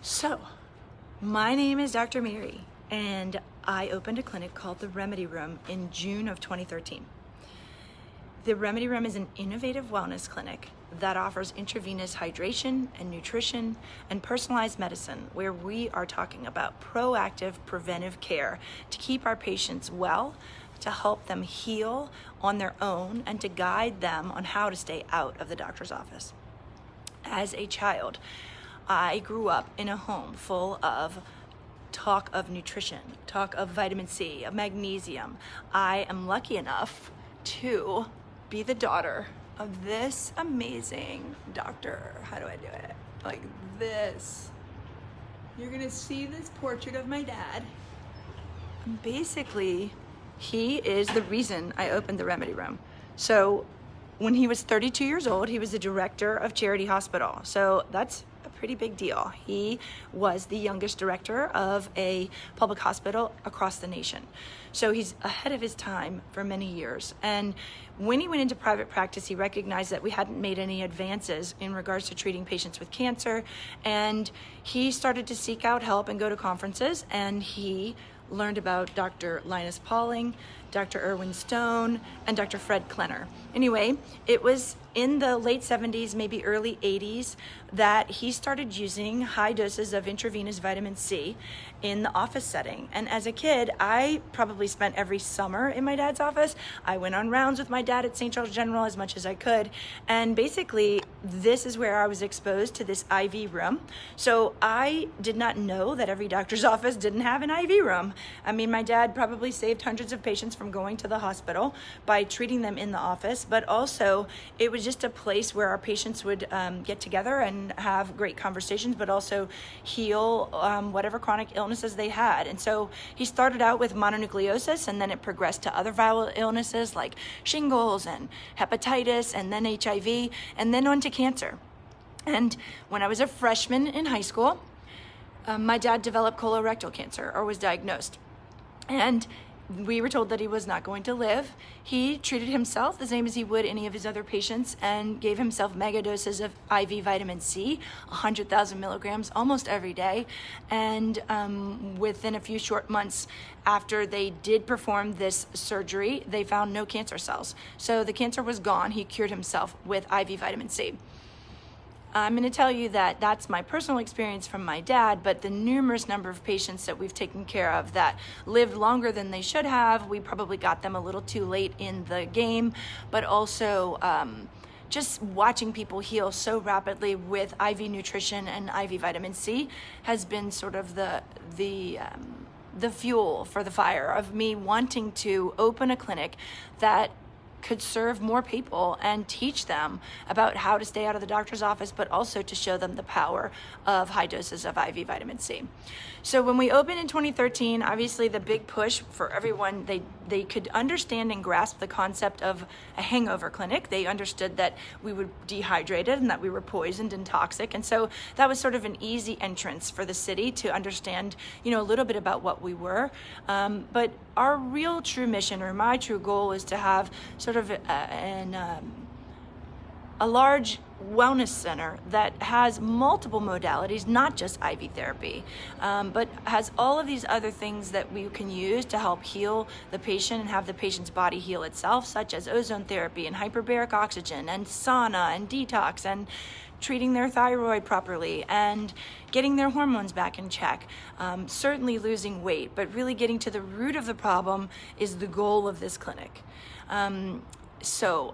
So, my name is Dr. Mary, and I opened a clinic called the Remedy Room in June of 2013. The Remedy Room is an innovative wellness clinic that offers intravenous hydration and nutrition and personalized medicine, where we are talking about proactive preventive care to keep our patients well, to help them heal on their own, and to guide them on how to stay out of the doctor's office. As a child, I grew up in a home full of talk of nutrition, talk of vitamin C, of magnesium. I am lucky enough to be the daughter of this amazing doctor. How do I do it? Like this. You're gonna see this portrait of my dad. Basically, he is the reason I opened the Remedy Room. So when he was 32 years old, he was the director of Charity Hospital. So that's a pretty big deal. He was the youngest director of a public hospital across the nation. So he's ahead of his time for many years. And when he went into private practice, he recognized that we hadn't made any advances in regards to treating patients with cancer. And he started to seek out help and go to conferences, and he learned about Dr. Linus Pauling, Dr. Erwin Stone, and Dr. Fred Klenner. Anyway, it was in the late 70s, maybe early 80s, that he started using high doses of intravenous vitamin C in the office setting. And as a kid, I probably spent every summer in my dad's office. I went on rounds with my dad at St. Charles General as much as I could. And basically, this is where I was exposed to this IV room. So I did not know that every doctor's office didn't have an IV room. I mean, my dad probably saved hundreds of patients from going to the hospital by treating them in the office, but also it was just a place where our patients would get together and have great conversations, but also heal whatever chronic illnesses they had. And so he started out with mononucleosis, and then it progressed to other viral illnesses like shingles and hepatitis, and then HIV, and then on to cancer. And when I was a freshman in high school, my dad developed colorectal cancer, or was diagnosed. And we were told that he was not going to live. He treated himself the same as he would any of his other patients and gave himself mega doses of IV vitamin C, 100,000 milligrams almost every day. And within a few short months after they did perform this surgery, they found no cancer cells. So the cancer was gone. He cured himself with IV vitamin C. I'm going to tell you that that's my personal experience from my dad, but the numerous number of patients that we've taken care of that lived longer than they should have, we probably got them a little too late in the game, but also just watching people heal so rapidly with IV nutrition and IV vitamin C has been sort of the fuel for the fire of me wanting to open a clinic that could serve more people and teach them about how to stay out of the doctor's office, but also to show them the power of high doses of IV vitamin C. So when we opened in 2013, obviously the big push for everyone, they could understand and grasp the concept of a hangover clinic. They understood that we were dehydrated and that we were poisoned and toxic. And so that was sort of an easy entrance for the city to understand, a little bit about what we were. But our real true mission, or my true goal, is to have sort of a large wellness center that has multiple modalities, not just IV therapy, but has all of these other things that we can use to help heal the patient and have the patient's body heal itself, such as ozone therapy and hyperbaric oxygen and sauna and detox and treating their thyroid properly and getting their hormones back in check. Certainly losing weight, but really getting to the root of the problem is the goal of this clinic. So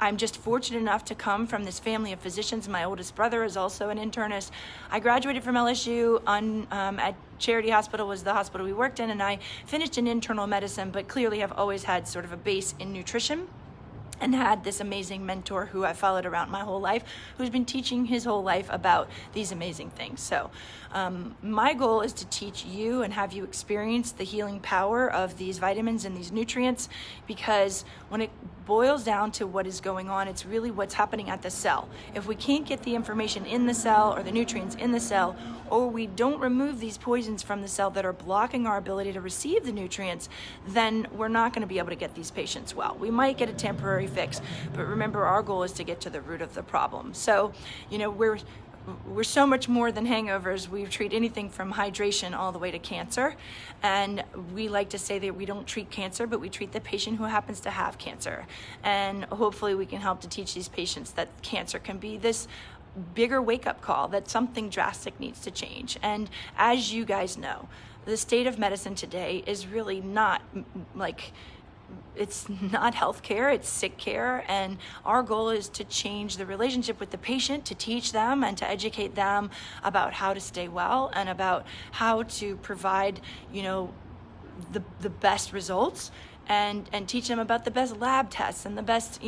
I'm just fortunate enough to come from this family of physicians. My oldest brother is also an internist. I graduated from LSU at Charity Hospital was the hospital we worked in, and I finished in internal medicine, but clearly have always had sort of a base in nutrition, and had this amazing mentor who I followed around my whole life, who's been teaching his whole life about these amazing things. So my goal is to teach you and have you experience the healing power of these vitamins and these nutrients, because when it boils down to what is going on, it's really what's happening at the cell. If we can't get the information in the cell or the nutrients in the cell, or we don't remove these poisons from the cell that are blocking our ability to receive the nutrients, then we're not going to be able to get these patients well. We might get a temporary fix, but remember, our goal is to get to the root of the problem. So, we're we're so much more than hangovers. We treat anything from hydration all the way to cancer. And we like to say that we don't treat cancer, but we treat the patient who happens to have cancer. And hopefully we can help to teach these patients that cancer can be this bigger wake-up call, that something drastic needs to change. And as you guys know, the state of medicine today is really not like, it's not healthcare, it's sick care, and our goal is to change the relationship with the patient, to teach them and to educate them about how to stay well and about how to provide, the best results, and teach them about the best lab tests and the best,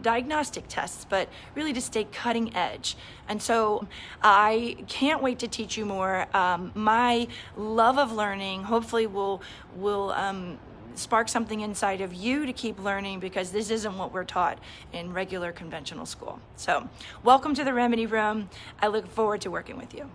diagnostic tests, but really to stay cutting edge. And so I can't wait to teach you more. My love of learning hopefully will spark something inside of you to keep learning, because this isn't what we're taught in regular conventional school. So welcome to the Remedy Room. I look forward to working with you.